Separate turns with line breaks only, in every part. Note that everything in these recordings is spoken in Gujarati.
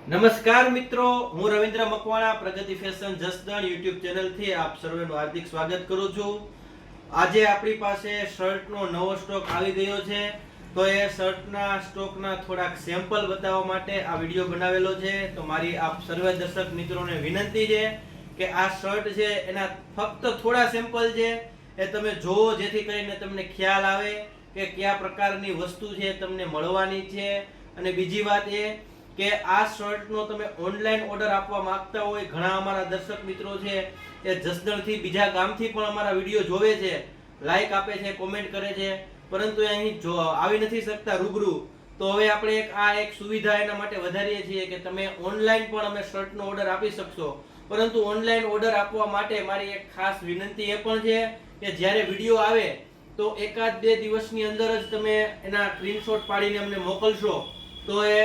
નમસ્કાર મિત્રો, હું રવિન્દ્ર મકવાણા પ્રગતિ ફેશન જસદણ યુટ્યુબ ચેનલથી આપ સર્વેનું હાર્દિક સ્વાગત કરું છું. આજે આપણી પાસે શર્ટનો નવો સ્ટોક આવી ગયો છે. તો એ શર્ટના સ્ટોકના થોડાક સેમ્પલ બતાવવા માટે આ વિડીયો બનાવેલો છે. તો મારી આપ સર્વે દર્શક મિત્રોને વિનંતી છે કે આ શર્ટ છે એના ફક્ત થોડા સેમ્પલ છે એ તમે જોવો, જેથી કરીને તમને ખ્યાલ આવે કે કયા પ્રકારની વસ્તુ છે તમને મળવાની છે. અને બીજી વાત એ કે આ શર્ટનો તમે ઓનલાઈન ઓર્ડર આપવા માંગતા હોય, ઘણા અમારા દર્શક મિત્રો છે એ જસદણથી બીજા ગામથી પણ અમારા વિડીયો જોવે છે, લાઈક આપે છે, કોમેન્ટ કરે છે, પરંતુ અહીં જો આવી નથી શકતા રૂબરૂ. તો હવે આપણે એક સુવિધા એના માટે વધારીએ છીએ કે તમે ઓનલાઈન પણ અમે શર્ટનો ઓર્ડર આપી શકશો. પરંતુ ઓનલાઈન ઓર્ડર આપવા માટે મારી એક ખાસ વિનંતી એ પણ છે કે જ્યારે વિડીયો આવે તો એકાદ બે દિવસની અંદર જ તમે એના સ્ક્રીનશોટ પાડીને અમને મોકલશો તો એ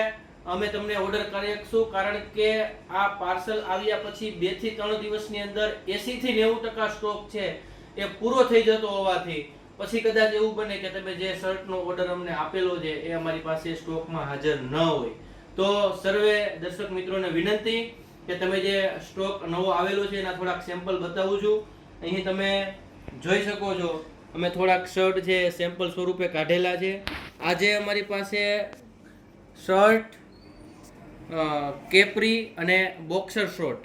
અમે તમને ઓર્ડર કરી શકશું. કારણ કે આ પાર્સલ આવ્યા પછી 2 થી 3 દિવસની અંદર 80 થી 90% સ્ટોક છે એ પૂરો થઈ જતો હોવાથી પછી કદાચ એવું બને કે તમે જે શર્ટનો ઓર્ડર અમને આપેલો છે એ અમારી પાસે સ્ટોકમાં હાજર ન હોય. તો સર્વે દર્શક મિત્રોને વિનંતી કે તમે જે સ્ટોક નવો આવેલો છે એના થોડાક સેમ્પલ બતાવું છું. અહીં તમે જોઈ શકો છો, અમે થોડાક શર્ટ છે સેમ્પલ સ્વરૂપે કાઢેલા છે. આજે અમારી પાસે શર્ટ, કેપરી અને બોક્સર શોર્ટ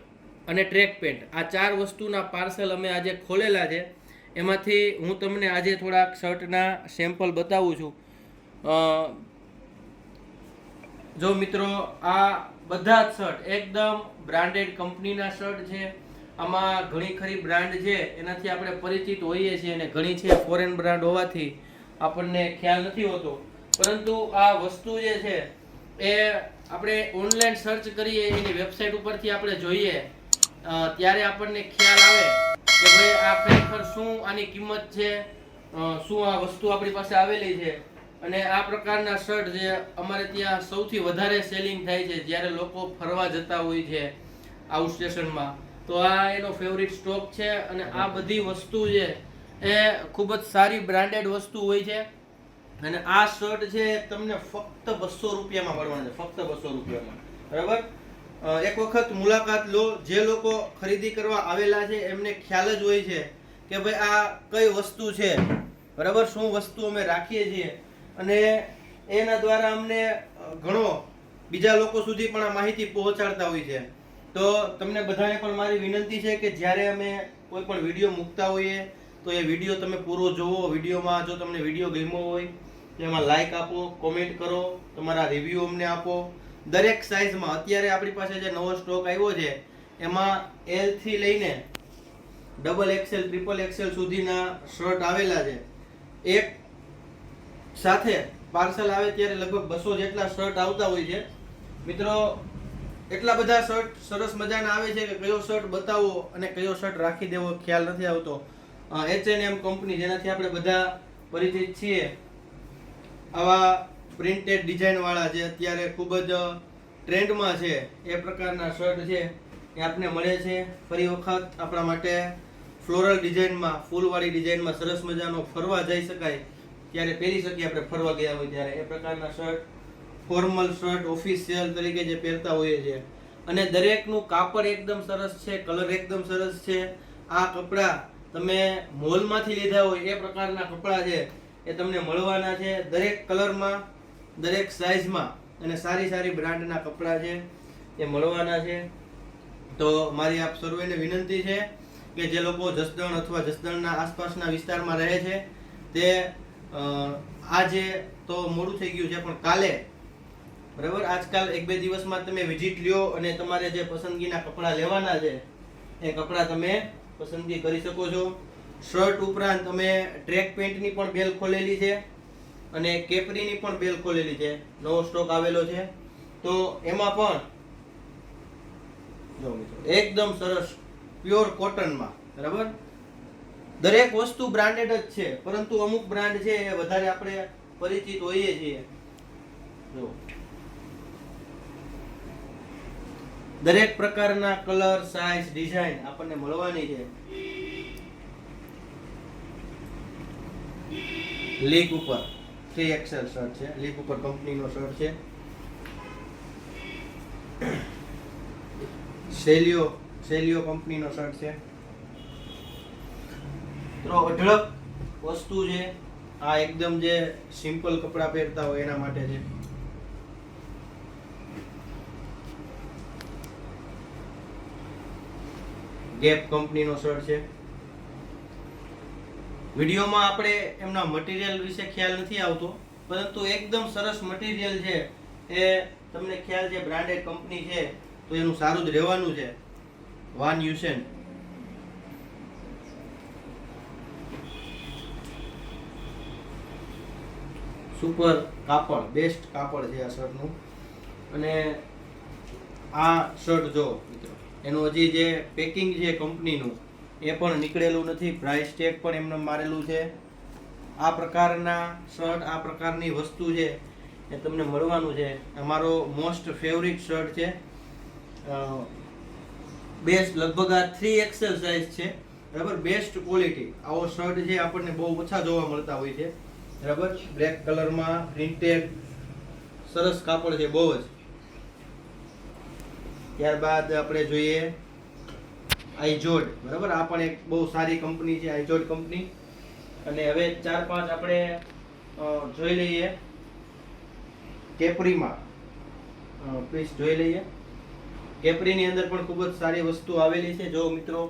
અને ટ્રેક પેન્ટ, આ 4 વસ્તુના પાર્સલ અમે આજે ખોલેલા છે. એમાંથી હું તમને આજે થોડાક શર્ટના સેમ્પલ બતાવું છું. જો મિત્રો, આ બધા જ શર્ટ એકદમ બ્રાન્ડેડ કંપનીના શર્ટ છે. આમાં ઘણી ખરી બ્રાન્ડ છે એનાથી આપણે પરિચિત હોઈએ છીએ અને ઘણી છે ફોરેન બ્રાન્ડ હોવાથી આપણને ખ્યાલ નથી હોતો. પરંતુ આ વસ્તુ જે છે એ આપણે ઓનલાઈન સર્ચ કરીએ, એની વેબસાઇટ ઉપરથી આપણે જોઈએ ત્યારે આપણને ખ્યાલ આવે કે ભાઈ આ ખરેખર શું આની કિંમત છે, શું આ વસ્તુ આપણી પાસે આવેલી છે. અને આ પ્રકારના શર્ટ જે અમારે ત્યાં સૌથી વધારે સેલિંગ થાય છે જ્યારે લોકો ફરવા જતા હોય છે આઉટ સ્ટેશનમાં, તો આ એનો ફેવરિટ સ્ટોક છે. અને આ બધી વસ્તુ છે એ ખૂબ જ સારી બ્રાન્ડેડ વસ્તુ હોય છે. અને આ શર્ટ છે તમને ફક્ત 200 રૂપિયામાં મળવાના છે, ફક્ત 200 રૂપિયામાં. બરાબર, એક વખત મુલાકાત લો. જે લોકો ખરીદી કરવા આવેલા છે એમને ખ્યાલ જ હોય છે કે ભાઈ આ કઈ વસ્તુ છે, બરાબર, શું વસ્તુ અમે રાખીએ છીએ. અને એના દ્વારા અમને ઘણો બીજા લોકો સુધી પણ આ માહિતી પહોંચાડતા હોય છે. તો તમને બધાને પણ મારી વિનંતી છે કે જ્યારે અમે કોઈ પણ વિડીયો મૂકતા હોઈએ તો એ વિડીયો તમે પૂરો જોવો. વિડીયોમાં જો તમને વિડીયો ગમ્યો હોય એમાં લાઈક આપો, કોમેન્ટ કરો, તમારા રિવ્યુ અમને આપો. દરેક સાઈઝમાં અત્યારે આપણી પાસે જે નવો સ્ટોક આવ્યો છે એમાં L થી લઈને XXL, XXL સુધીના શર્ટ આવેલા છે. એક સાથે પાર્સલ આવે ત્યારે લગભગ 200 જેટલા શર્ટ આવતા હોય છે. મિત્રો, એટલા બધા શર્ટ સરસ મજાના આવે છે કે કયો શર્ટ બતાવો અને કયો શર્ટ રાખી દેવો ખ્યાલ નથી આવતો. H&M કંપની, જેનાથી આપણે બધા પરિચિત છીએ, આવા પ્રિન્ટેડ ડિઝાઇન વાળા જે અત્યારે ખૂબ જ ટ્રેન્ડમાં છે એ પ્રકારના શર્ટ છે એ આપને મળે છે. ફરી વખત આપણા માટે ફ્લોરલ ડિઝાઇનમાં, ફૂલવાળી ડિઝાઇનમાં સરસ મજાનો ફરવા જઈ શકાય ત્યારે પહેરી શકીએ આપણે, ફરવા ગયા હોય ત્યારે એ પ્રકારના શર્ટ, ફોર્મલ શર્ટ ઓફિશિયલ તરીકે જે પહેરતા હોઈએ છીએ. અને દરેકનું કાપડ એકદમ સરસ છે, કલર એકદમ સરસ છે. આ કપડાં તમે મોલમાંથી લીધા હોય એ પ્રકારના કપડાં છે એ તમને મળવાના છે, દરેક કલરમાં, દરેક સાઈઝમાં. અને સારી સારી બ્રાન્ડના કપડાં છે એ મળવાના છે. તો મારી આપ સર્વેને વિનંતી છે કે જે લોકો જસદણ અથવા જસદણના આસપાસના વિસ્તારમાં રહે છે તે આજે તો મોડું થઈ ગયું છે પણ કાલે, બરાબર, આજકાલ 1-2 દિવસમાં તમે વિઝિટ લ્યો અને તમારે જે પસંદગીના કપડાં લેવાના છે એ કપડાં તમે પસંદગી કરી શકો છો. શર્ટ ઉપરાંત અમે ટ્રેક પેન્ટની પણ બેલ ખોલેલી છે અને કેપરીની પણ બેલ ખોલેલી છે. નવો સ્ટોક આવેલો છે. તો એમાં પણ જો મિત્રો, એકદમ સરસ પ્યોર કોટનમાં, બરાબર, દરેક વસ્તુ બ્રાન્ડેડ જ છે, પરંતુ અમુક બ્રાન્ડ છે એ વધારે આપણે પરિચિત હોઈએ છીએ. જો દરેક પ્રકારના કલર, સાઈઝ, ડિઝાઇન આપણને મળવાની છે. લીક ઉપર 3XL શર્ટ છે, લીક ઉપર કંપનીનો શર્ટ છે. સેલિયો કંપનીનો શર્ટ છે. તો અઢળક વસ્તુ છે. આ એકદમ જે સિમ્પલ કપડા પહેરતા હોય એના માટે છે. ગેપ કંપનીનો શર્ટ છે. વિડીયોમાં આપણે એમના મટીરિયલ વિશે ખ્યાલ નથી આવતો, પરંતુ એકદમ સરસ મટીરિયલ છે. એ તમને ખ્યાલ છે બ્રાન્ડેડ કંપની છે તો એનું સારું જ રહેવાનું છે. વાન યુસેન. સુપર કાપડ, બેસ્ટ કાપડ છે આ શર્ટનું. અને આ શર્ટ જો મિત્રો, એનું હજી જે પેકિંગ છે કંપનીનું એ પણ નીકળેલું નથી. પ્રાઇસ ટેગ પણ એમને મારેલું છે. આ પ્રકારના શર્ટ, આ પ્રકારની વસ્તુ છે એ તમને મળવાનું છે. અમારો મોસ્ટ ફેવરિટ શર્ટ છે. બેસ્ટ, લગભગ આ 3XL સાઇઝ છે. બરાબર, બેસ્ટ ક્વોલિટી. આવો શર્ટ છે આપણને બહુ ઓછા જોવા મળતા હોય છે. બરાબર, બ્લેક કલરમાં પ્રિન્ટેડ સરસ કાપડ છે બહુ જ. ત્યારબાદ આપણે જોઈએ આઈજોડ. બરાબર, આ પણ એક બહુ સારી કંપની છે, આઈજોડ કંપની. અને હવે 4-5 આપણે જોઈ લઈએ કેપ્રીમાં. પ્લીઝ જોઈ લઈએ. કેપ્રીની અંદર પણ ખૂબ જ સારી વસ્તુ આવેલી છે. જો મિત્રો,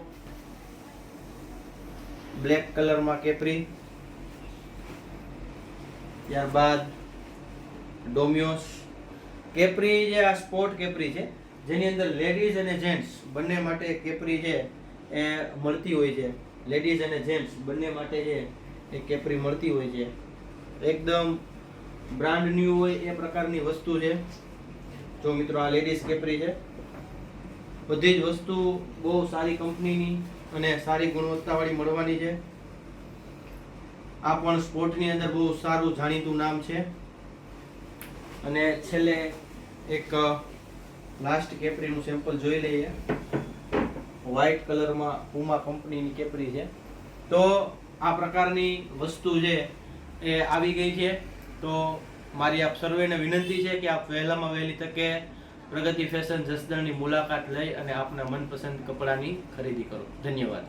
બ્લેક કલરમાં કેપ્રી. ત્યારબાદ ડોમિયોસ કેપ્રી જે આ સ્પોર્ટ કેપ્રી છે, જેની અંદર લેડીઝ અને જેન્ટ્સ બંને માટે કેપ્રી છે એ મળતી હોય છે. લેડીઝ અને જેન્ટ્સ બંને માટે છે એ કેપ્રી મળતી હોય છે. એકદમ બ્રાન્ડ ન્યૂ હોય એ પ્રકારની વસ્તુ છે. જો મિત્રો, આ લેડીઝ કેપ્રી છે. બધી જ વસ્તુ બહુ સારી કંપનીની અને સારી ગુણવત્તાવાળી મળવાની છે. આ પણ સ્પોર્ટની અંદર બહુ સારું જાણીતું નામ છે. અને છેલ્લે એક લાસ્ટ કેપ્રીનું સેમ્પલ જોઈ લઈએ. વ્હાઇટ કલરમાં પુમા કંપનીની કેપ્રી છે. તો આ પ્રકારની વસ્તુ છે એ આવી ગઈ છે. તો મારી આપ સર્વેને વિનંતી છે કે આપ વહેલામાં વહેલી તકે પ્રગતિ ફેશન જસદણની મુલાકાત લઈ અને આપના મનપસંદ કપડાની ખરીદી કરો. ધન્યવાદ.